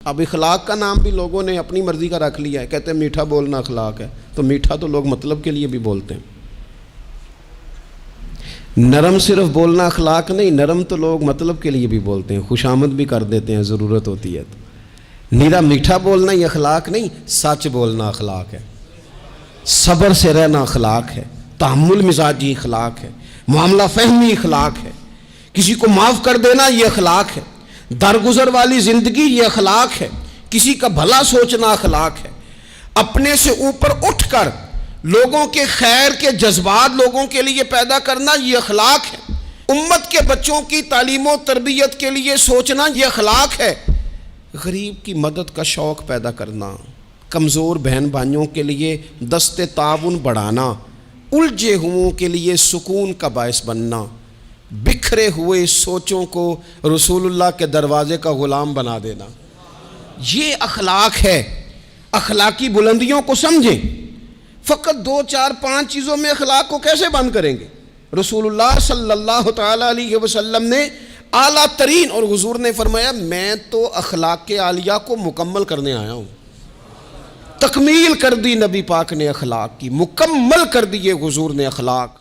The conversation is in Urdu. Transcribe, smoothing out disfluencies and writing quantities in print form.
اب اخلاق کا نام بھی لوگوں نے اپنی مرضی کا رکھ لیا ہے، کہتے ہیں میٹھا بولنا اخلاق ہے، تو میٹھا تو لوگ مطلب کے لیے بھی بولتے ہیں۔ نرم صرف بولنا اخلاق نہیں، نرم تو لوگ مطلب کے لیے بھی بولتے ہیں، خوشامد بھی کر دیتے ہیں ضرورت ہوتی ہے تو۔ نیرا میٹھا بولنا ہی اخلاق نہیں، سچ بولنا اخلاق ہے، صبر سے رہنا اخلاق ہے، تحمل مزاجی اخلاق ہے، معاملہ فہمی اخلاق ہے، کسی کو معاف کر دینا یہ اخلاق ہے، درگزر والی زندگی یہ اخلاق ہے، کسی کا بھلا سوچنا اخلاق ہے، اپنے سے اوپر اٹھ کر لوگوں کے خیر کے جذبات لوگوں کے لیے پیدا کرنا یہ اخلاق ہے، امت کے بچوں کی تعلیم و تربیت کے لیے سوچنا یہ اخلاق ہے، غریب کی مدد کا شوق پیدا کرنا، کمزور بہن بھائیوں کے لیے دست تعاون بڑھانا، الجھے ہوئوں کے لیے سکون کا باعث بننا، بکھرے ہوئے سوچوں کو رسول اللہ کے دروازے کا غلام بنا دینا، یہ اخلاق ہے۔ اخلاقی بلندیوں کو سمجھیں، فقط 2 4 5 چیزوں میں اخلاق کو کیسے بند کریں گے؟ رسول اللہ صلی اللہ تعالیٰ علیہ وسلم نے اعلیٰ ترین، اور حضور نے فرمایا میں تو اخلاق کے عالیہ کو مکمل کرنے آیا ہوں۔ تکمیل کر دی نبی پاک نے اخلاق کی، مکمل کر دیے حضور نے اخلاق۔